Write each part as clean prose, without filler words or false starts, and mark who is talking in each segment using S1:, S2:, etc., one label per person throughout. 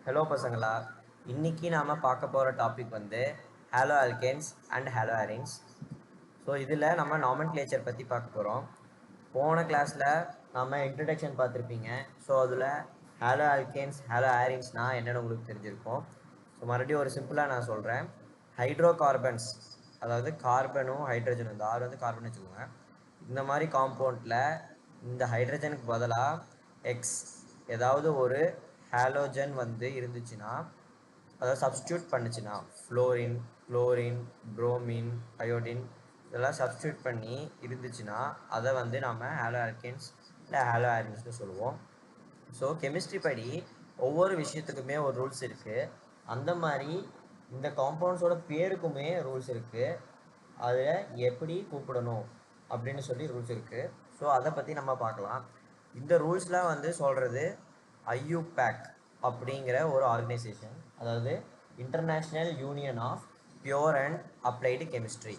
S1: Hello பசங்களா, இன்னைக்கு நாம் பார்க்க போகிற டாபிக் வந்து halo alkanes and halo arenes. So இதில் நம்ம நாமன்க்ளேச்சர் பற்றி பார்க்க போகிறோம். போன கிளாஸில் நம்ம இன்ட்ரடக்ஷன் பார்த்துருப்பீங்க. ஸோ அதில் ஹாலோ ஆல்கேன்ஸ் ஹாலோ ஆரின்ஸ்னால் என்னென்னு உங்களுக்கு தெரிஞ்சிருக்கும். ஸோ மறுபடியும் ஒரு சிம்பிளாக நான் சொல்கிறேன். ஹைட்ரோ கார்பன்ஸ், அதாவது கார்பனும் ஹைட்ரஜனும், இந்த ஆறு வந்து கார்பன் வச்சுக்கோங்க. இந்த மாதிரி காம்பவுண்டில் இந்த ஹைட்ரஜனுக்கு பதிலாக எக்ஸ் ஏதாவது ஒரு ஹாலோஜன் வந்து இருந்துச்சுன்னா, அதாவது சப்ஸ்டியூட் பண்ணுச்சுன்னா, ஃப்ளோரின், குளோரின், புரோமின், அயோடின் இதெல்லாம் சப்ஸ்டியூட் பண்ணி இருந்துச்சுன்னா அதை வந்து நம்ம ஹாலோ ஆல்கேன்ஸ் இல்லை ஹாலோ ஆரின்ஸ்னு சொல்லுவோம். ஸோ கெமிஸ்ட்ரி படி ஒவ்வொரு விஷயத்துக்குமே ஒரு ரூல்ஸ் இருக்குது. அந்த மாதிரி இந்த காம்பவுண்ட்ஸோட பேருக்குமே ரூல்ஸ் இருக்குது. அதை எப்படி கூப்பிடணும் அப்படின்னு சொல்லி ரூல்ஸ் இருக்குது. ஸோ அதை பற்றி நம்ம பார்க்கலாம். இந்த ரூல்ஸ்லாம் வந்து சொல்கிறது IUPAC அப்படிங்கிற ஒரு ஆர்கனைசேஷன், அதாவது international union of pure and applied chemistry.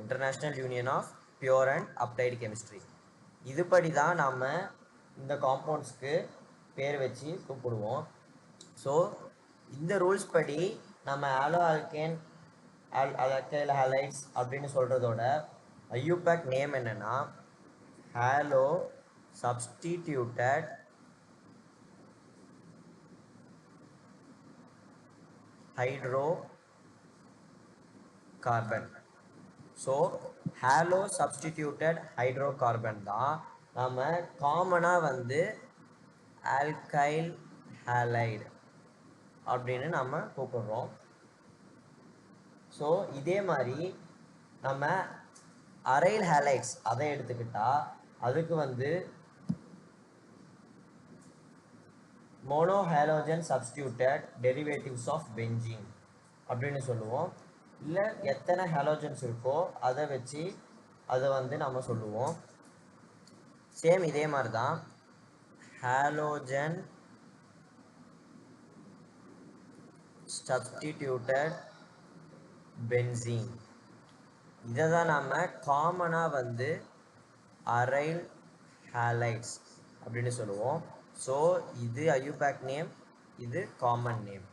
S1: International union of pure and applied chemistry. இதுபடி தான் நாம் இந்த காம்பவுண்ட்ஸ்க்கு பேர் வச்சு கூப்பிடுவோம். ஸோ இந்த ரூல்ஸ் படி நம்ம ஹாலோ ஆல்கேன் அல்கைல் ஹாலைட்ஸ் அப்படின்னு சொல்கிறதோட IUPAC நேம் என்னென்னா halo substituted hydrocarbon. So halo substituted hydrocarbon தான் நம்ம காமனாக வந்து ஆல்கைல் ஹாலைடு அப்படின்னு நம்ம கூப்பிடுறோம். ஸோ இதே மாதிரி நம்ம அரைல் ஹாலைட்ஸ் அதை எடுத்துக்கிட்டால் அதுக்கு வந்து மோனோஹாலோஜன் சப்ஸ்டியூட்டட் டெரிவேட்டிவ்ஸ் ஆஃப் பென்சீன் அப்படின்னு சொல்லுவோம். இல்லை எத்தனை ஹாலோஜன்ஸ் இருக்கோ அதை வச்சு அதை வந்து நம்ம சொல்லுவோம். சேம் இதே மாதிரி தான் ஹாலோஜன் சப்ஸ்டிடியூட்டட் பென்சீன், இதை தான் நம்ம காமனாக வந்து அரைல் ஹாலைட்ஸ் அப்படின்னு சொல்லுவோம். ஸோ இது IUPAC நேம், இது காமன் நேம்.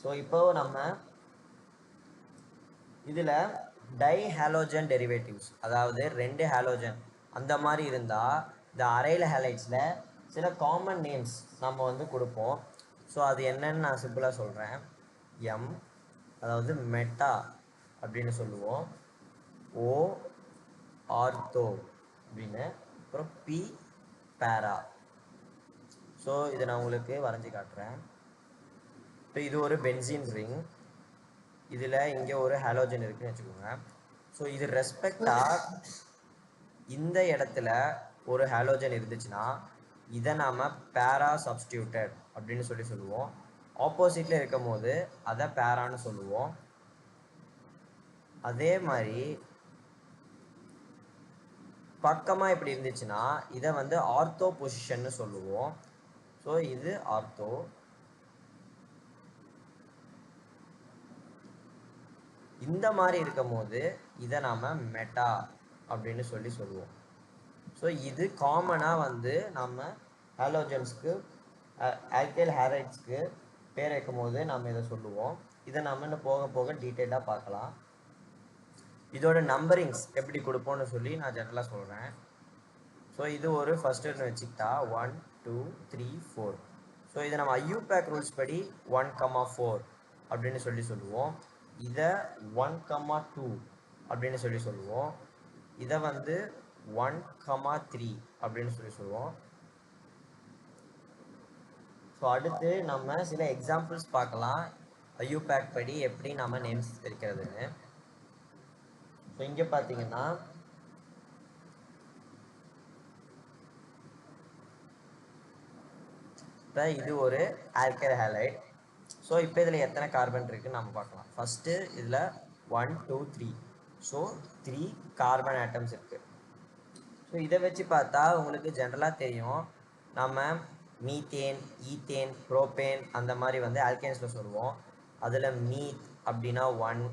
S1: ஸோ இப்போ நம்ம இதில் டைஹாலோஜன் டெரிவேட்டிவ்ஸ், அதாவது ரெண்டு ஹாலோஜன் அந்த மாதிரி இருந்தால் இந்த அரைல் ஹாலைட்ஸில் சில காமன் நேம்ஸ் நம்ம வந்து கொடுப்போம். ஸோ அது என்னன்னு நான் சிம்பிளாக சொல்கிறேன். எம், அதாவது மெட்டா அப்படின்னு சொல்லுவோம். ஓ ஆர்த்தோ அப்படின்னு, அப்புறம் பி பேரா. ஸோ இதை நான் உங்களுக்கு வரைஞ்சி காட்டுறேன். இப்போ இது ஒரு பென்சீன் ரிங், இதில் இங்கே ஒரு ஹாலோஜன் இருக்குன்னு வச்சுக்கோங்க. ஸோ இது ரெஸ்பெக்டாக இந்த இடத்துல ஒரு ஹாலோஜன் இருந்துச்சுன்னா இதை நாம் பேரா சப்ஸ்டியூட்டட் அப்படின்னு சொல்லுவோம். ஆப்போசிட்டில் இருக்கும் போது அதை பேரான்னு சொல்லுவோம். அதே மாதிரி பக்கமாக இப்படி இருந்துச்சுன்னா இதை வந்து ஆர்த்தோ பொசிஷன்னு சொல்லுவோம். ஸோ இது ஆர்த்தோ. இந்த மாதிரி இருக்கும் போது இதை நாம் மெட்டா அப்படின்னு சொல்லுவோம். ஸோ இது காமனாக வந்து நம்ம ஹாலோஜன்ஸ்க்கு ஆல்கைல் ஹாலைட்ஸ்க்கு பேர் வைக்கும் போது நம்ம இதை சொல்லுவோம். இதை நம்ம இன்னும் போக போக டீட்டெயிலாக பார்க்கலாம். இதோட நம்பரிங்ஸ் எப்படி கொடுப்போம்னு சொல்லி நான் ஜெனரலாக சொல்கிறேன். ஸோ இது ஒரு ஃபஸ்ட்டுன்னு வச்சுக்கிட்டா 1 2 3 4. ஸோ இதை நம்ம IUPAC ரூல்ஸ் படி 1,4 அப்படின்னு சொல்லுவோம். இதை 1,2 அப்படின்னு சொல்லுவோம். இதை வந்து 1,3 அப்படின்னு சொல்லுவோம். ஸோ அடுத்து நம்ம சில எக்ஸாம்பிள்ஸ் பார்க்கலாம் IUPAC படி எப்படி நம்ம நேம்ஸ் பிரிக்கிறதுன்னு. ஸோ இங்கே பார்த்தீங்கன்னா இப்போ இது ஒரு ஆல்கைல் ஹாலைட். ஸோ இப்போ இதில் எத்தனை கார்பன் இருக்குன்னு நம்ம பார்க்கலாம். ஃபஸ்ட்டு இதில் 1 2 3. ஸோ 3 கார்பன் ஆட்டம்ஸ் இருக்குது. ஸோ இதை வச்சு பார்த்தா உங்களுக்கு ஜென்ரலாக தெரியும், நம்ம மீத்தேன், ஈத்தேன், ப்ரோப்பேன் அந்த மாதிரி வந்து ஆல்கேன்ஸில் சொல்லுவோம். அதில் மீத் அப்படின்னா 1,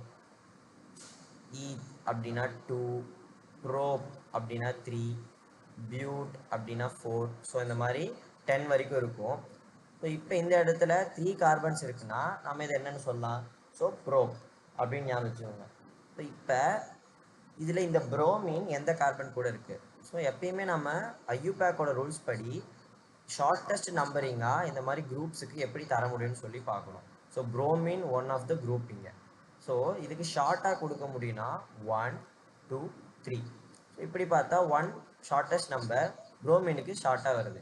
S1: ஈத் அப்படின்னா 2, ப்ரோப் அப்படின்னா 3, பியூட் அப்படின்னா 4. ஸோ இந்த மாதிரி 10 வரைக்கும் இருக்கும். ஸோ ஸோ இப்போ இந்த இடத்துல 3 கார்பன்ஸ் இருக்குன்னா நம்ம இதை என்னன்னு சொல்லலாம்? ஸோ ப்ரோப் அப்படின்னு ஞாபகம் வச்சுக்கோங்க. ஸோ இப்போ இதில் இந்த புரோமின் எந்த கார்பன் கூட இருக்குது? ஸோ எப்பயுமே நம்ம ஐயூபேக்கோட ரூல்ஸ் படி ஷார்ட்டஸ்ட் நம்பரிங்காக இந்த மாதிரி குரூப்ஸுக்கு எப்படி தர முடியும்னு சொல்லி பார்க்கணும். So bromine one of the groupings. So இதுக்கு ஷார்ட்டாக கொடுக்க முடியும்னா 1 2 3. ஸோ இப்படி பார்த்தா 1 ஷார்ட்டஸ்ட் நம்பர் புரோமினுக்கு ஷார்ட்டாக வருது.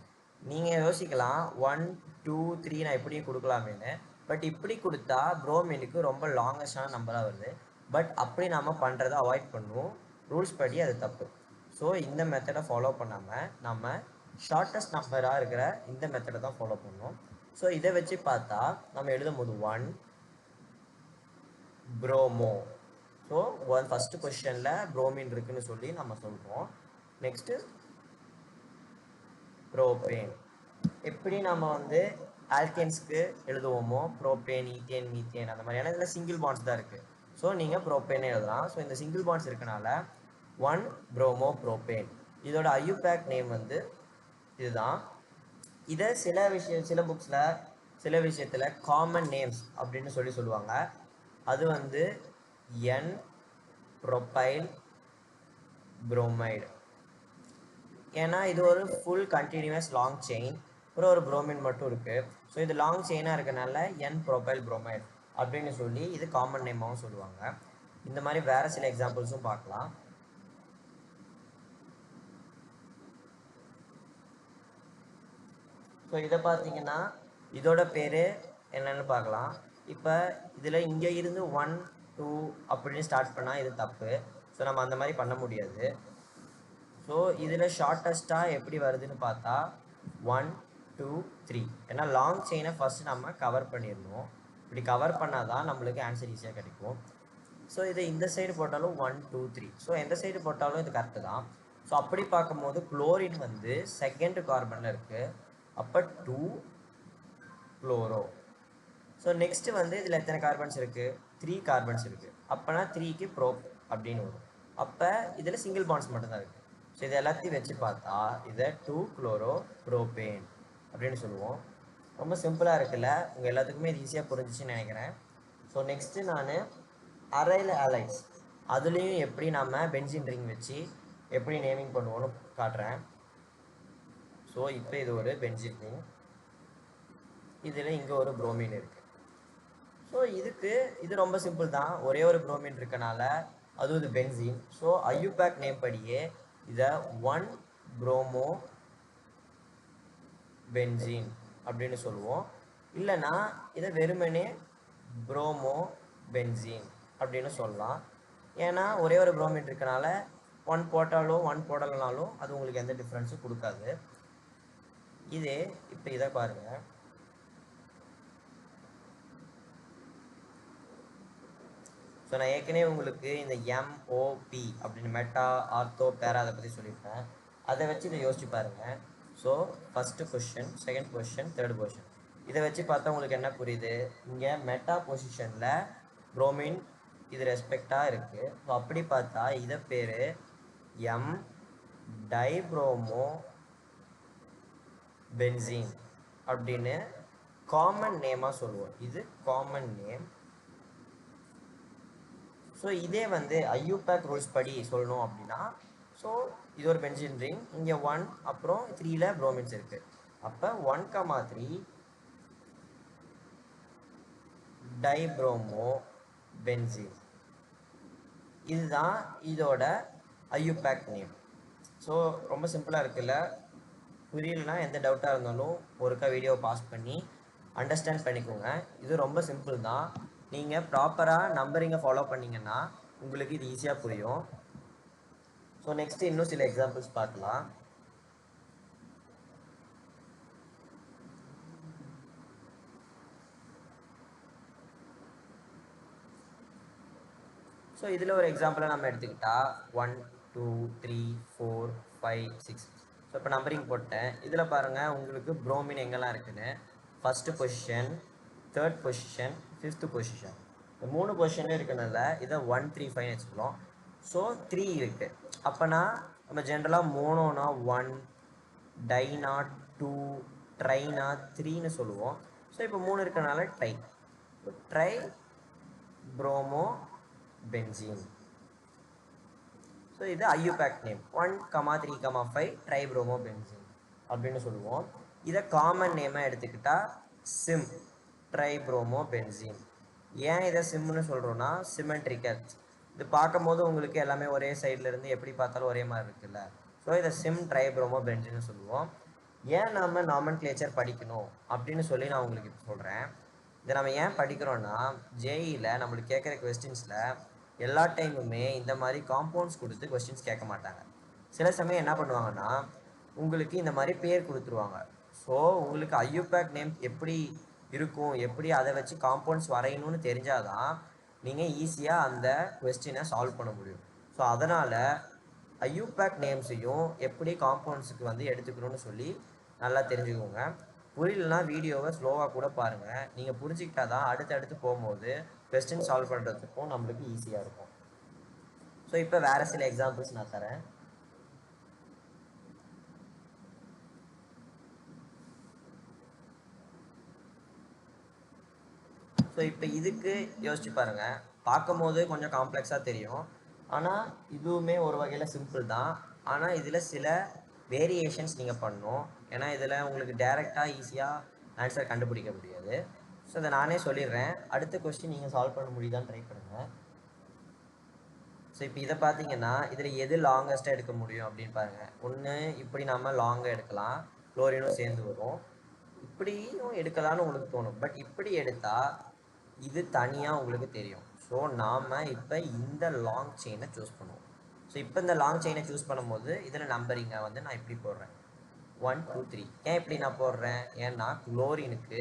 S1: நீங்கள் யோசிக்கலாம் 1 2 3 நான் இப்படியும் கொடுக்கலாமேன்னு. பட் இப்படி கொடுத்தா புரோமினுக்கு ரொம்ப லாங்கஸ்டான நம்பராக வருது. பட் அப்படி நம்ம பண்ணுறதை அவாய்ட் பண்ணுவோம். ரூல்ஸ் படி அது தப்பு. ஸோ இந்த மெத்தடை ஃபாலோ பண்ணாமல் நம்ம ஷார்ட்டஸ்ட் நம்பராக இருக்கிற இந்த மெத்தடை தான் ஃபாலோ பண்ணுவோம். ஸோ இதை வச்சு பார்த்தா நம்ம எழுதும் போது 1 புரோமோ. ஸோ ஃபஸ்ட்டு கொஸ்டினில் புரோமின் இருக்குன்னு சொல்லி நம்ம சொல்கிறோம். Next propane. எப்படி நம்ம வந்து ஆல்கேன்ஸ்க்கு எழுதுவோமோ ப்ரோபேன் ஈத்தேன் மீத்தேன் அந்த மாதிரி, ஏன்னா இதில் சிங்கிள் பாண்ட்ஸ் தான் இருக்குது. ஸோ நீங்கள் ப்ரோபேனே எழுதலாம். ஸோ இந்த சிங்கிள் பாண்ட்ஸ் இருக்கனால 1 புரோமோ ப்ரோபேன். இதோட ஐயூபேக் நேம் வந்து இதுதான். இதை சில புக்ஸில் சில விஷயத்தில் காமன் நேம்ஸ் அப்படின்னு சொல்லுவாங்க. அது வந்து N ப்ரோபைல் புரோமைடு. ஏன்னா இது ஒரு ஃபுல் கண்டினியூஸ் லாங் செயின், ஒரு புரோமின் மட்டும் இருக்குது. ஸோ இது லாங் செயினாக இருக்கனால N ப்ரோபைல் புரோமைடு அப்படின்னு சொல்லி இது காமன் நேமாகவும் சொல்லுவாங்க. இந்த மாதிரி வேறு சில எக்ஸாம்பிள்ஸும் பார்க்கலாம். ஸோ இதை பார்த்தீங்கன்னா இதோட பேர் என்னென்னு பார்க்கலாம். இப்போ இதில் இங்கே இருந்து 1 2 அப்படின்னு ஸ்டார்ட் பண்ணால் இது தப்பு. ஸோ நம்ம அந்த மாதிரி பண்ண முடியாது. ஸோ இதில் ஷார்ட்டஸ்ட்டாக எப்படி வருதுன்னு பார்த்தா 1 2 3. ஏன்னா லாங் செயினை ஃபஸ்ட்டு நம்ம கவர் பண்ணிடணும். இப்படி கவர் பண்ணால் தான் நம்மளுக்கு ஆன்சர் ஈஸியாக கிடைக்கும். ஸோ இதை இந்த சைடு போட்டாலும் 1 2 3. ஸோ எந்த சைடு போட்டாலும் இது கரெக்டு தான். ஸோ அப்படி பார்க்கும்போது குளோரின் வந்து செகண்ட் கார்பனில் இருக்குது. அப்போ 2 குளோரோ. ஸோ நெக்ஸ்ட்டு வந்து இதில் எத்தனை கார்பன்ஸ் இருக்குது? 3 கார்பன்ஸ் இருக்குது. அப்போனா 3க்கு ப்ரோப் அப்படின்னு வரும். அப்போ இதில் சிங்கிள் பாண்ட்ஸ் மட்டும்தான் இருக்குது. ஸோ இது எல்லாத்தையும் வச்சு பார்த்தா இதை 2 குளோரோ ப்ரோபேன் அப்படின்னு சொல்லுவோம். ரொம்ப சிம்பிளாக இருக்குல்ல? உங்கள் எல்லாத்துக்குமே இது ஈஸியாக புரிஞ்சிச்சுன்னு நினைக்கிறேன். ஸோ நெக்ஸ்ட்டு நான் அரைல் அலைட்ஸ் அதுலேயும் எப்படி நம்ம பென்சின் ரிங் வச்சு எப்படி நேமிங் பண்ணுவோன்னு காட்டுறேன். ஸோ இப்போ இது ஒரு பென்சின் ரிங், இதில் இங்கே ஒரு புரோமின் இருக்குது. ஸோ இது ரொம்ப சிம்பிள் தான். ஒரே ஒரு புரோமின் இருக்கனால அதுவும் இது பென்சின். ஸோ ஐயூபேக் நேம் படியே இதை 1 புரோமோ பென்சின் அப்படின்னு சொல்லுவோம். இல்லைன்னா இதை வெறுமனே புரோமோ பென்சின் அப்படின்னு சொல்லலாம். ஏன்னா ஒரே ஒரு புரோமின் இருக்கனால 1 போட்டாலும் 1 போடலைனாலும் அது உங்களுக்கு எந்த டிஃப்ரென்ஸும் கொடுக்காது. இதே இப்போ இதை பாருங்கள். ஸோ நான் ஏற்கனவே உங்களுக்கு இந்த MOP அப்படின்னு மெட்டா ஆர்த்தோ பேரா அதை பற்றி சொல்லியிருப்பேன். அதை வச்சு இதை யோசிச்சு பாருங்கள். So first question, second question, third question இதை வச்சு பார்த்தா உங்களுக்கு என்ன புரியுது? இங்கே மெட்டா பொசிஷனில் புரோமின் இது ரெஸ்பெக்டாக இருக்குது. ஸோ அப்படி பார்த்தா இதை பேர் M டைப்ரோமோ பென்சீன் அப்படின்னு காமன் நேமாக சொல்லுவோம். இது காமன் நேம். ஸோ இதே வந்து ஐயூபேக் ரூல்ஸ் படி சொல்லணும் அப்படின்னா, ஸோ இது ஒரு பென்சின் ரிங், இங்கே 1 அப்புறம் 3ல புரோமின்ஸ் இருக்குது. அப்போ 1,3 டைப்ரோமோ பென்சீன், இதுதான் இதோட ஐயூபேக் நேம். ஸோ ரொம்ப சிம்பிளாக இருக்குல்ல? புரியலனா எந்த டவுட்டாக இருந்தாலும் ஒருக்கா வீடியோ பாஸ் பண்ணி அண்டர்ஸ்டாண்ட் பண்ணிக்கோங்க. இது ரொம்ப சிம்பிள் தான். நீங்கள் ப்ராப்பராக நம்பரிங்கை ஃபாலோ பண்ணிங்கன்னா உங்களுக்கு இது ஈஸியாக புரியும். ஸோ நெக்ஸ்ட்டு இன்னும் சில எக்ஸாம்பிள்ஸ் பார்க்கலாம். ஸோ இதில் ஒரு எக்ஸாம்பிளை நம்ம எடுத்துக்கிட்டால் 1 2 3 4 5 6. ஸோ இப்போ நம்பரிங் போட்டேன். இதில் பாருங்கள் உங்களுக்கு புரோமின் எங்கெல்லாம் இருக்குதுன்னு. First position, third position, fifth position. இந்த 3 பொசிஷன்லேயும் இருக்கிறனால இதை 1 3 5 வச்சுக்கலாம். ஸோ 3 இருக்குது. அப்போனா நம்ம ஜென்ரலாக மோனோனா 1, டைனா 2, ட்ரைனா 3ன்னு சொல்லுவோம். ஸோ இப்போ 3 இருக்கனால ட்ரை ப்ரோமோ பென்சீன். ஸோ இது ஐயூபேக் நேம் 1,3,5 ட்ரைப்ரோமோ பென்சீன் அப்படின்னு சொல்லுவோம். இதை காமன் நேமாக எடுத்துக்கிட்டா சிம் ட்ரைப்ரோமோ பென்சீன். ஏன் இதை சிம்னு சொல்கிறோன்னா சிமெட்ரிக்கல். இது பார்க்கும் போது உங்களுக்கு எல்லாமே ஒரே சைடில் இருந்து எப்படி பார்த்தாலும் ஒரே மாதிரி இருக்குல்ல. ஸோ இதை சிம் ட்ரைப்ரோமோ பென்சீன் சொல்லுவோம். ஏன் நம்ம நாமன்கிளேச்சர் படிக்கணும் அப்படின்னு சொல்லி நான் உங்களுக்கு இப்போ சொல்கிறேன். இதை நம்ம ஏன் படிக்கிறோன்னா ஜேஇயில் நம்மளுக்கு கேட்குற கொஸ்டின்ஸில் எல்லா டைமுமே இந்த மாதிரி காம்பவுண்ட்ஸ் கொடுத்து கொஸ்டின்ஸ் கேட்க மாட்டாங்க. சில சமயம் என்ன பண்ணுவாங்கன்னா உங்களுக்கு இந்த மாதிரி பேர் கொடுத்துருவாங்க. ஸோ உங்களுக்கு ஐயூபேக் நேம் எப்படி இருக்கும், எப்படி அதை வச்சு காம்பவுண்ட்ஸ் வரையணும்னு தெரிஞ்சாதான் நீங்கள் ஈஸியாக அந்த கொஸ்டினை சால்வ் பண்ண முடியும். ஸோ அதனால் ஐயூபேக் நேம்ஸையும் எப்படி காம்பவுண்ட்ஸுக்கு வந்து எடுத்துக்கணும்னு சொல்லி நல்லா தெரிஞ்சுக்கோங்க. புரியலனா வீடியோவை ஸ்லோவாக கூட பாருங்கள். நீங்கள் புரிஞ்சுக்கிட்டா தான் அடுத்தடுத்து போகும்போது கொஸ்டின் சால்வ் பண்ணுறதுக்கும் நம்மளுக்கு ஈஸியாக இருக்கும். ஸோ இப்போ வேறு சில எக்ஸாம்பிள்ஸ் நான் தரேன். ஸோ இப்போ இதுக்கு யோசிச்சு பாருங்கள். பார்க்கும் போது கொஞ்சம் காம்ப்ளெக்ஸாக தெரியும், ஆனால் இதுவுமே ஒரு வகையில் சிம்பிள் தான். ஆனால் இதில் சில வேரியேஷன்ஸ் நீங்கள் பண்ணணும். ஏன்னா இதில் உங்களுக்கு டைரெக்டாக ஈஸியாக ஆன்சர் கண்டுபிடிக்க முடியாது. ஸோ இதை நானே சொல்லிடுறேன். அடுத்த கொஸ்டின் நீங்கள் சால்வ் பண்ண முடியுதான்னு ட்ரை பண்ணுங்கள். ஸோ இப்போ இதை பார்த்தீங்கன்னா இதில் எது லாங்கஸ்ட்டாக எடுக்க முடியும் அப்படின்னு பாருங்கள். ஒன்று இப்படி நம்ம லாங்காக எடுக்கலாம், குளோரினும் சேர்ந்து வரும். இப்படியும் எடுக்கலான்னு உங்களுக்கு தோணும், பட் இப்படி எடுத்தால் இது தனியாக உங்களுக்கு தெரியும். ஸோ நாம் இப்போ இந்த லாங் செயினை சூஸ் பண்ணுவோம். ஸோ இப்போ இந்த லாங் செயினை சூஸ் பண்ணும்போது இதில் நம்பரிங்கை வந்து நான் இப்படி போடுறேன் 1 2 3. ஏன் இப்படி நான் போடுறேன்? ஏன்னா குளோரினுக்கு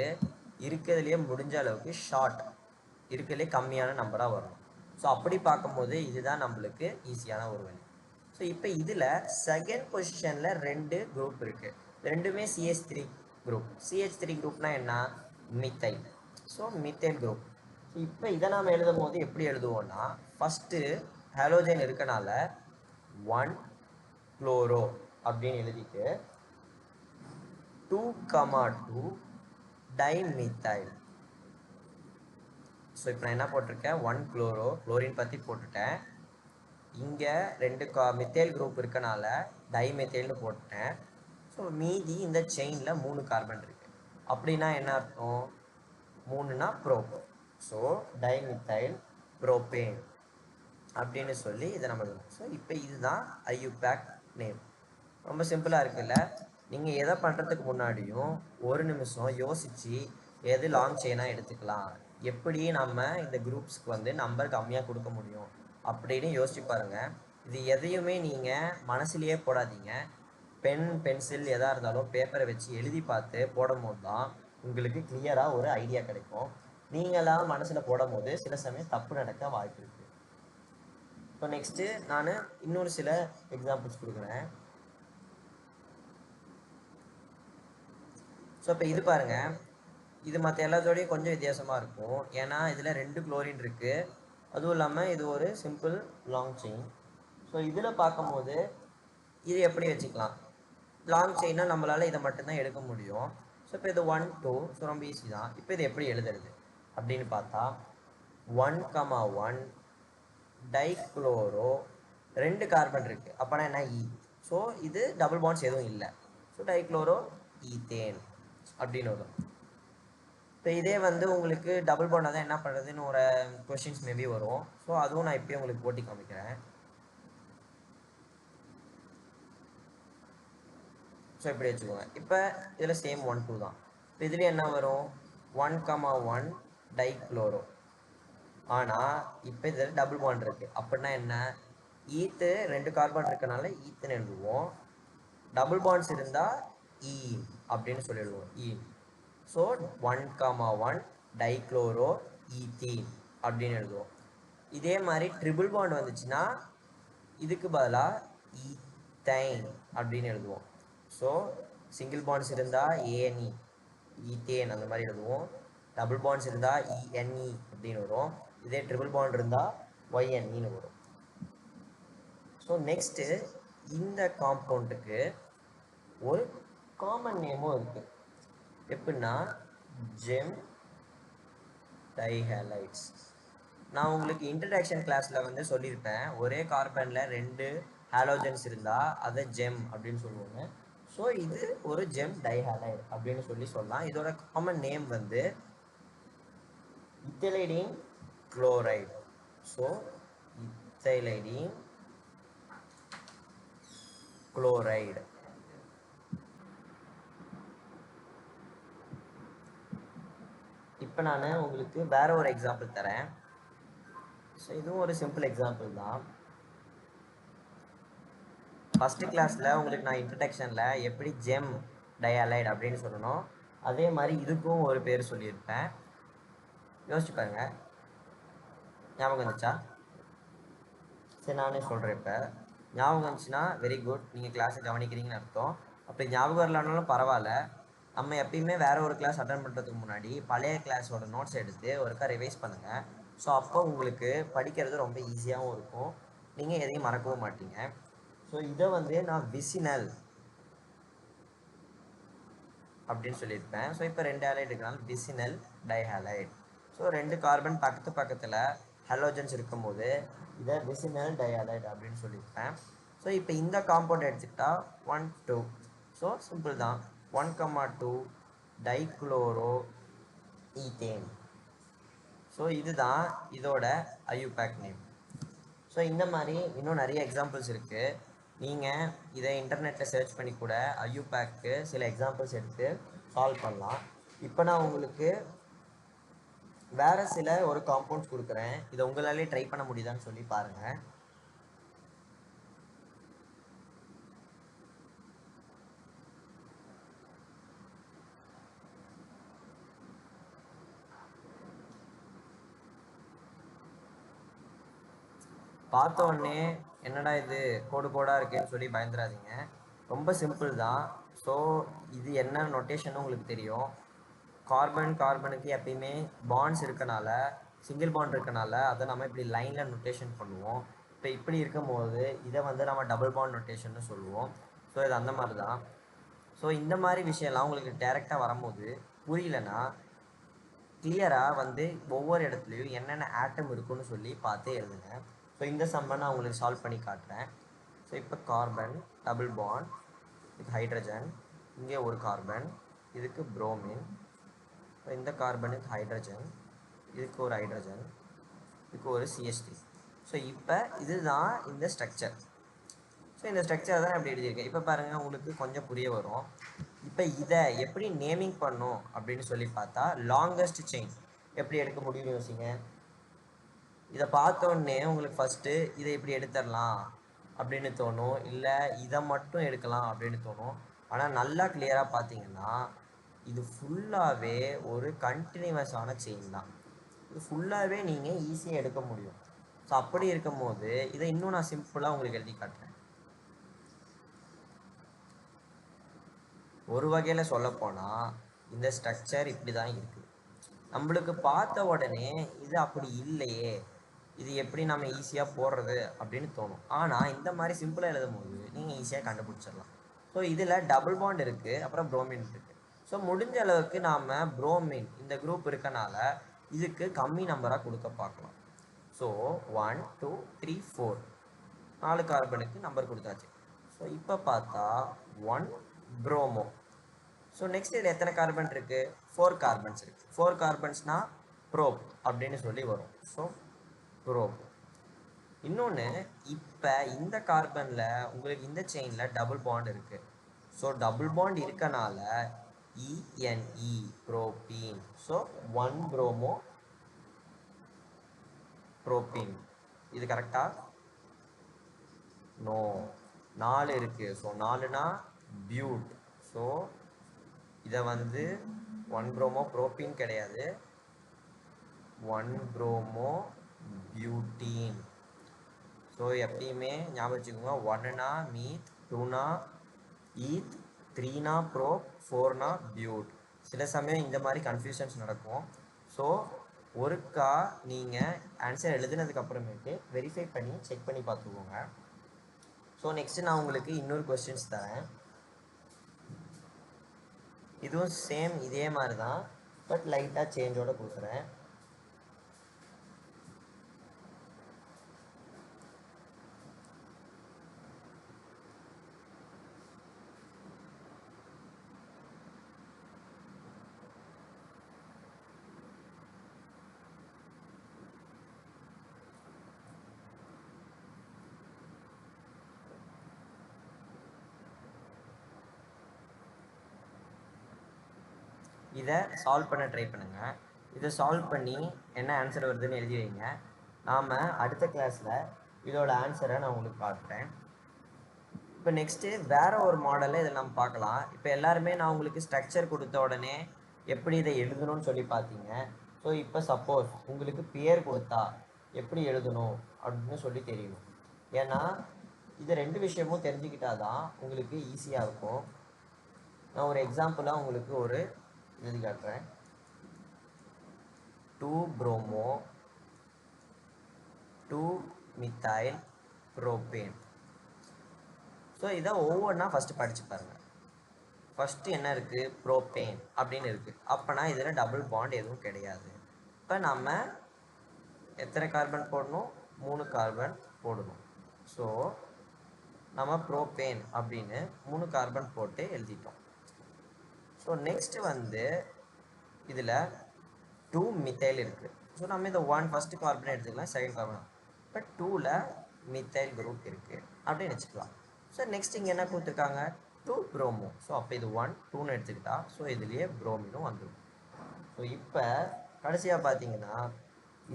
S1: இருக்கிறதுலேயே முடிஞ்ச அளவுக்கு ஷார்ட், இருக்கிறதுலே கம்மியான நம்பராக வரும். ஸோ அப்படி பார்க்கும்போது இதுதான் நம்மளுக்கு ஈஸியான ஒரு வழி. ஸோ இப்போ இதில் செகண்ட் பொசிஷனில் 2 குரூப் இருக்குது. ரெண்டுமே CH3 குரூப். CH3 குரூப்னா என்ன? Methyl. So methyl group. So இப்போ இதை நாம் எழுதும் போது எப்படி எழுதுவோம்னா ஃபஸ்ட்டு ஹாலோஜன் இருக்கனால 1 குளோரோ அப்படின்னு எழுதிட்டு 2,2 டைமித்தைல். ஸோ இப்போ நான் என்ன போட்டிருக்கேன்? 1 குளோரோ, குளோரின் பற்றி போட்டுட்டேன். இங்கே 2 மித்தைல் குரூப் இருக்கனால டைமித்தைல்னு போட்டுட்டேன். ஸோ மீதி இந்த செயினில் 3 கார்பன் இருக்கு. அப்படின்னா என்ன அர்த்தம்? 3னா ப்ரோப். ஸோ டைமித்தைல் ப்ரோபேன் அப்படின்னு சொல்லி இதை நம்ம எழுதணும். ஸோ இப்போ இதுதான் ஐயூபேக் நேம். ரொம்ப சிம்பிளாக இருக்குல்ல? நீங்கள் எதை பண்ணுறதுக்கு முன்னாடியும் ஒரு நிமிஷம் யோசித்து எது லாங் செயினாக எடுத்துக்கலாம், எப்படி நம்ம இந்த குரூப்ஸ்க்கு வந்து நம்பர் கம்மியாக கொடுக்க முடியும் அப்படின்னு யோசிச்சு பாருங்கள். இது எதையுமே நீங்கள் மனசுலேயே போடாதீங்க. பென் பென்சில் எதாக இருந்தாலும் பேப்பரை வச்சு எழுதி பார்த்து போடும் போது தான் உங்களுக்கு கிளியராக ஒரு ஐடியா கிடைக்கும். நீங்களாம் மனசில் போடும் போது சில சமயம் தப்பு நடக்க வாய்ப்பு இருக்குது. இப்போ நெக்ஸ்ட்டு நான் இன்னொரு சில எக்ஸாம்பிள்ஸ் கொடுக்குறேன். ஸோ இப்போ இது பாருங்கள், இது மற்ற எல்லாத்தோடையும் கொஞ்சம் வித்தியாசமாக இருக்கும். ஏன்னா இதில் 2 குளோரின் இருக்குது, அதுவும் இல்லாமல் இது ஒரு சிம்பிள் லாங் செயின். ஸோ இதில் பார்க்கும்போது இது எப்படி வச்சுக்கலாம்? லாங் செயினாக நம்மளால் இதை மட்டும்தான் எடுக்க முடியும். ஸோ இப்போ இது 1 2. ஸோ ரொம்ப ஈஸி தான். இப்போ இது எப்படி எழுதுறது அப்படின்னு பார்த்தா 1,1 டைக்ளோரோ, 2 கார்பன் இருக்குது, அப்போனா என்ன? இ. ஸோ இது டபுள் பாண்ட்ஸ் எதுவும் இல்லை. ஸோ டைக்ளோரோ ஈத்தேன் அப்படின்னு வரும். இப்போ இதே வந்து உங்களுக்கு டபுள் பாண்டாக தான் என்ன பண்ணுறதுன்னு ஒரு கொஷின்ஸ் மேபி வரும். ஸோ அதுவும் நான் இப்போயே உங்களுக்கு போட்டி காமிக்கிறேன். ஸோ இப்படி வச்சுக்கோங்க. இப்போ இதில் சேம் 1 2 தான். இப்போ இதுலேயே என்ன வரும்? 1,1 டைக்ளோரோ. ஆனால் இப்போ இதில் டபுள் பாண்ட் இருக்குது, அப்படின்னா என்ன? ஈத்து 2 கார்பன் இருக்கனால ஈத்துன்னு எழுதுவோம். டபுள் பாண்ட்ஸ் இருந்தால் ஈன் அப்படின்னு சொல்லிடுவோம், ஈன். ஸோ 1,1 டைக்ளோரோ ஈத்தீன் அப்படின்னு எழுதுவோம். இதே மாதிரி ட்ரிபிள் பாண்ட் வந்துச்சுன்னா இதுக்கு பதிலாக ஈத்தைன் அப்படின்னு எழுதுவோம். ஸோ சிங்கிள் பாண்ட்ஸ் இருந்தால் ஏஎன்இ, ஈத்தேன் அந்த மாதிரி எழுதுவோம். டபுள் பாண்ட்ஸ் இருந்தால் இஎன்இ அப்படின்னு வரும். இதே ட்ரிபிள் பாண்ட் இருந்தால் ஒய்என்இன்னு வரும். ஸோ நெக்ஸ்ட்டு இந்த காம்பவுண்டுக்கு ஒரு காமன் நேமும் இருக்குது. எப்படின்னா ஜெம் டைஹேலைட்ஸ். நான் உங்களுக்கு இன்ட்ரடக்ஷன் கிளாஸில் வந்து சொல்லியிருப்பேன், ஒரே கார்பனில் 2 ஹாலோஜன்ஸ் இருந்தால் அதை ஜெம் அப்படின்னு சொல்லுவாங்க. ஸோ இது ஒரு ஜெம் டைஹேலைடு அப்படின்னு சொல்லலாம். இதோட காமன் நேம் வந்து ethylidene chloride. So ethylidene chloride. இப்போ நான் உங்களுக்கு வேற ஒரு எக்ஸாம்பிள் தரேன். ஸோ இதுவும் ஒரு சிம்பிள் எக்ஸாம்பிள் தான். ஃபஸ்ட்டு கிளாஸில் உங்களுக்கு நான் இன்ட்ரடக்ஷனில் எப்படி ஜெம் டயாலைடு அப்படின்னு சொல்லணும், அதே மாதிரி இதுக்கும் ஒரு பேர் சொல்லியிருப்பேன். யோசிச்சு பாருங்க, ஞாபகம் வந்துச்சா? சரி நானே சொல்கிறேன். இப்போ ஞாபகம் வந்துச்சுன்னா வெரி குட், நீங்கள் கிளாஸை கவனிக்கிறீங்கன்னு அர்த்தம். அப்படி ஞாபகம் வரலனாலும் பரவாயில்ல, நம்ம எப்பயுமே வேற ஒரு கிளாஸ் அட்டன் பண்ணுறதுக்கு முன்னாடி பழைய கிளாஸோட நோட்ஸ் எடுத்து ஒருக்கா ரிவைஸ் பண்ணுங்கள். ஸோ அப்போ உங்களுக்கு படிக்கிறது ரொம்ப ஈஸியாகவும் இருக்கும், நீங்கள் எதையும் மறக்கவும் மாட்டீங்க. ஸோ இதை வந்து நான் விசினல் அப்படின்னு சொல்லியிருப்பேன். ஸோ இப்போ 2 ஹேலைட் இருக்கனால விசினல் டைஹேலைட். ஸோ 2 கார்பன் பக்கத்தில் ஹாலோஜன்ஸ் இருக்கும்போது இதை விசினல் டைஹேலைட் அப்படின்னு சொல்லியிருப்பேன். ஸோ இப்போ இந்த காம்பவுண்ட் எடுத்துக்கிட்டா 1 2. ஸோ சிம்பிள் தான், 1,2 டைக்ளோரோ ஈத்தேன். ஸோ இதுதான் இதோட ஐயூபேக் நேம். ஸோ இந்த மாதிரி இன்னும் நிறைய எக்ஸாம்பிள்ஸ் இருக்குது. நீங்கள் இதை இன்டர்நெட்டில் சர்ச் பண்ணி கூட ஐயூபேக்கு சில எக்ஸாம்பிள்ஸ் எடுத்து சால்வ் பண்ணலாம். இப்போ நான் உங்களுக்கு வேறு சில ஒரு காம்பவுண்ட்ஸ் கொடுக்குறேன், இதை உங்களாலே ட்ரை பண்ண முடியுதான்னு சொல்லி பாருங்கள். பார்த்த உடனே என்னடா இது கோடாக இருக்கேன்னு சொல்லி பயந்துடாதீங்க, ரொம்ப சிம்பிள் தான். ஸோ இது என்ன நொட்டேஷன் உங்களுக்கு தெரியும். கார்பனுக்கு எப்பயுமே பாண்ட்ஸ் இருக்கனால, சிங்கிள் பாண்ட் இருக்கனால அதை நம்ம இப்படி லைனில் நொட்டேஷன் பண்ணுவோம். இப்போ இப்படி இருக்கும்போது இதை வந்து நம்ம டபுள் பாண்ட் நொட்டேஷன்னு சொல்லுவோம். ஸோ இது அந்த மாதிரி தான். ஸோ இந்த மாதிரி விஷயம்லாம் உங்களுக்கு டைரெக்டாக வரும்போது புரியலன்னா கிளியராக வந்து ஒவ்வொரு இடத்துலையும் என்னென்ன ஆட்டம் இருக்குன்னு சொல்லி பார்த்து எழுதுங்க. ஸோ இந்த சம்மை நான் உங்களுக்கு சால்வ் பண்ணி காட்டுறேன். ஸோ இப்போ கார்பன் டபுள் பாண்ட், இது ஹைட்ரஜன், இங்கே ஒரு கார்பன், இதுக்கு புரோமின், இந்த கார்பனுக்கு ஹைட்ரஜன், இதுக்கு ஒரு ஹைட்ரஜன், இதுக்கு ஒரு CH3. ஸோ இப்போ இதுதான் இந்த ஸ்ட்ரக்சர். ஸோ இந்த ஸ்ட்ரக்சர் தான் அப்படி எழுதியிருக்கேன். இப்போ பாருங்கள், உங்களுக்கு கொஞ்சம் புரிய வரும். இப்போ இதை எப்படி நேமிங் பண்ணும் அப்படின்னு சொல்லி பார்த்தா, லாங்கஸ்ட் செயின் எப்படி எடுக்க முடியும்னு யோசிங்க. இதை பார்த்தோன்னே உங்களுக்கு ஃபஸ்ட்டு இதை இப்படி எடுத்துடலாம் அப்படின்னு தோணும், இல்லை இதை மட்டும் எடுக்கலாம் அப்படின்னு தோணும். ஆனால் நல்லா கிளியராக பார்த்தீங்கன்னா இது ஃபுல்லாகவே ஒரு கண்டினியூவஸான செயின் தான். இது ஃபுல்லாகவே நீங்கள் ஈஸியாக எடுக்க முடியும். ஸோ அப்படி இருக்கும் போது இதை இன்னும் நான் சிம்பிளாக உங்களுக்கு எழுதி காட்டுறேன். ஒரு வகையில் சொல்லப்போனால் இந்த ஸ்ட்ரக்சர் இப்படி தான் இருக்குது. நம்மளுக்கு பார்த்த உடனே இது அப்படி இல்லையே, இது எப்படி நம்ம ஈஸியாக போடுறது அப்படின்னு தோணும். ஆனால் இந்த மாதிரி சிம்பிளாக எழுதும் போது நீங்கள் ஈஸியாக கண்டுபிடிச்சிடலாம். ஸோ இதில் டபுள் பாண்ட் இருக்குது, அப்புறம் புரோமின் இருக்குது. ஸோ முடிஞ்ச அளவுக்கு நாம் புரோமின் இந்த குரூப் இருக்கனால இதுக்கு கம்மி நம்பராக கொடுக்க பார்க்கலாம். ஸோ 1 2 3 4 4 கார்பனுக்கு நம்பர் கொடுத்தாச்சு. ஸோ இப்போ பார்த்தா 1 புரோமோ. ஸோ நெக்ஸ்ட் இதில் எத்தனை கார்பன் இருக்குது? 4 கார்பன்ஸ் இருக்குது. 4 கார்பன்ஸ்னால் ப்ரோப் அப்படின்னு சொல்லி வரும். So probe. இன்னொன்று, இப்போ இந்த கார்பனில் உங்களுக்கு இந்த செயினில் டபுள் பாண்ட் இருக்குது. ஸோ டபுள் பாண்ட் இருக்கனால ENE propene. So 1 promo propene. இது கரெக்டா? நோ, 4 இருக்குது. ஸோ 4னா பியூட். ஸோ இதை வந்து 1 புரோமோ ப்ரோப்பீன் கிடையாது, 1 புரோமோ பியூட்டீன். ஸோ எப்பயுமே ஞாபகம் வச்சுக்கோங்க, 1னா மீத், 2னா ஈத், 3னா ப்ரோப், 4னா பியூட். சில சமயம் இந்த மாதிரி கன்ஃபியூஷன்ஸ் நடக்கும். ஸோ ஒருக்கா நீங்கள் ஆன்சர் எழுதுனதுக்கப்புறமேட்டு வெரிஃபை பண்ணி செக் பண்ணி பார்த்துக்கோங்க. ஸோ நெக்ஸ்ட்டு நான் உங்களுக்கு இன்னொரு கொஸ்டின்ஸ் தரேன். இதுவும் சேம் இதே மாதிரி தான், பட் லைட்டாக சேஞ்சோட கொடுக்குறேன். இதை சால்வ் பண்ண ட்ரை பண்ணுங்கள். இதை சால்வ் பண்ணி என்ன ஆன்சர் வருதுன்னு எழுதி வைங்க. நாம் அடுத்த கிளாஸில் இதோட ஆன்சரை நான் உங்களுக்கு காட்டுறேன். இப்போ நெக்ஸ்ட்டு வேறு ஒரு மாடலில் இதை நம்ம பார்க்கலாம். இப்போ எல்லாருமே நான் உங்களுக்கு ஸ்ட்ரக்சர் கொடுத்த உடனே எப்படி இதை எழுதணும்னு சொல்லி பார்த்தீங்க. ஸோ இப்போ சப்போஸ் உங்களுக்கு பேர் கொடுத்தா எப்படி எழுதணும் அப்படின்னு சொல்லி தெரியணும். ஏன்னா இது ரெண்டு விஷயமும் தெரிஞ்சுக்கிட்டால் தான் உங்களுக்கு ஈஸியாக இருக்கும். நான் ஒரு எக்ஸாம்பிளாக உங்களுக்கு ஒரு எழுதி காட்டுறேன். 2-bromo 2-methyl propane. ஸோ இதை ஒவ்வொன்றா ஃபஸ்ட்டு படித்து பாருங்கள். ஃபஸ்ட்டு என்ன இருக்குது? ப்ரோப்பேன் அப்படின்னு இருக்குது. அப்போனா இதில் டபுள் பாண்ட் எதுவும் கிடையாது. இப்போ நம்ம எத்தனை கார்பன் போடணும்? 3 கார்பன் போடணும். ஸோ நம்ம ப்ரோப்பேன் அப்படின்னு 3 கார்பன் போட்டு எழுதிட்டோம். ஸோ நெக்ஸ்ட்டு வந்து இதில் 2 மித்தைல் இருக்குது. ஸோ நம்ம இந்த 1 ஃபஸ்ட்டு கார்பன் எடுத்துக்கலாம், செகண்ட் கார்பன். இப்போ 2ல் மித்தைல் குரூப் இருக்குது அப்படின்னு வச்சுக்கலாம். ஸோ நெக்ஸ்ட் இங்கே என்ன கொடுத்துருக்காங்க? 2-bromo. ஸோ அப்போ இது 1 2ன்னு எடுத்துக்கிட்டா ஸோ இதுலேயே ப்ரோமினும் வந்துடும். ஸோ இப்போ கடைசியாக பார்த்தீங்கன்னா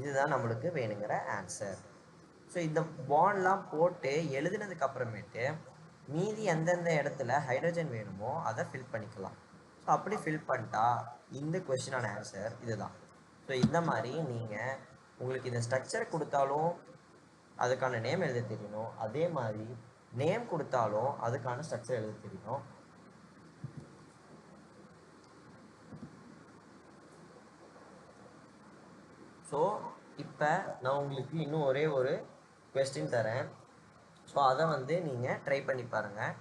S1: இதுதான் நம்மளுக்கு வேணுங்கிற ஆன்சர். ஸோ இந்த பாண்ட்லாம் போட்டு எழுதுனதுக்கு அப்புறமேட்டு மீதி எந்தெந்த இடத்துல ஹைட்ரஜன் வேணுமோ அதை ஃபில் பண்ணிக்கலாம். ஸோ அப்படி ஃபில் பண்ணிட்டா இந்த கொஸ்டினான ஆன்சர் இதுதான். ஸோ இந்த மாதிரி நீங்கள் உங்களுக்கு இந்த ஸ்ட்ரக்சர் கொடுத்தாலும் அதுக்கான நேம் எழுத தெரியணும், அதே மாதிரி நேம் கொடுத்தாலும் அதுக்கான ஸ்ட்ரக்சர் எழுத தெரியணும். ஸோ இப்போ நான் உங்களுக்கு இன்னும் ஒரே ஒரு கொஸ்டின் தரேன். ஸோ அதை வந்து நீங்கள் ட்ரை பண்ணி பாருங்கள்.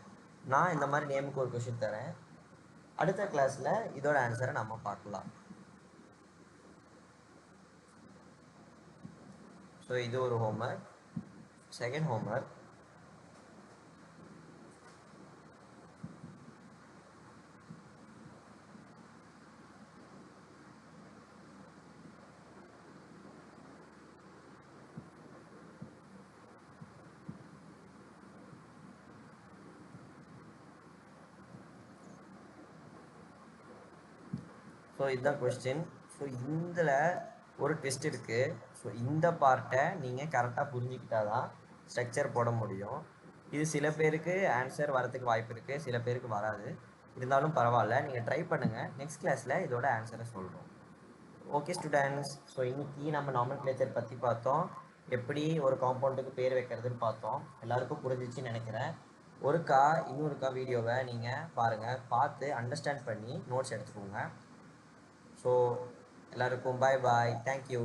S1: நான் இந்த மாதிரி நேமுக்கு ஒரு கொஸ்டின் தரேன். அடுத்த கிளாஸில் இதோட ஆன்சரை நம்ம பார்க்கலாம். ஸோ இது ஒரு ஹோம்ஒர்க். செகண்ட் ஹோம்ஒர்க், ஸோ இதுதான் கொஸ்டின். ஸோ இதில் ஒரு டெஸ்ட் இருக்குது. ஸோ இந்த பார்ட்டை நீங்கள் கரெக்டாக புரிஞ்சுக்கிட்டா தான் ஸ்ட்ரக்சர் போட முடியும். இது சில பேருக்கு ஆன்சர் வரதுக்கு வாய்ப்பு இருக்குது, சில பேருக்கு வராது. இருந்தாலும் பரவாயில்ல, நீங்கள் ட்ரை பண்ணுங்கள். நெக்ஸ்ட் கிளாஸில் இதோட ஆன்சரை சொல்கிறோம். ஓகே ஸ்டூடெண்ட்ஸ், ஸோ இன்னைக்கு நம்ம நாமென்க்ளேச்சர் பற்றி பார்த்தோம், எப்படி ஒரு காம்பவுண்டுக்கு பேர் வைக்கிறதுன்னு பார்த்தோம். எல்லாருக்கும் புரிஞ்சிச்சுன்னு நினைக்கிறேன். இன்னொருக்கா வீடியோவை நீங்கள் பாருங்கள், பார்த்து அண்டர்ஸ்டாண்ட் பண்ணி நோட்ஸ் எடுத்துக்கோங்க. ஸோ எல்லாருக்கும் பாய் பாய், தேங்க்யூ.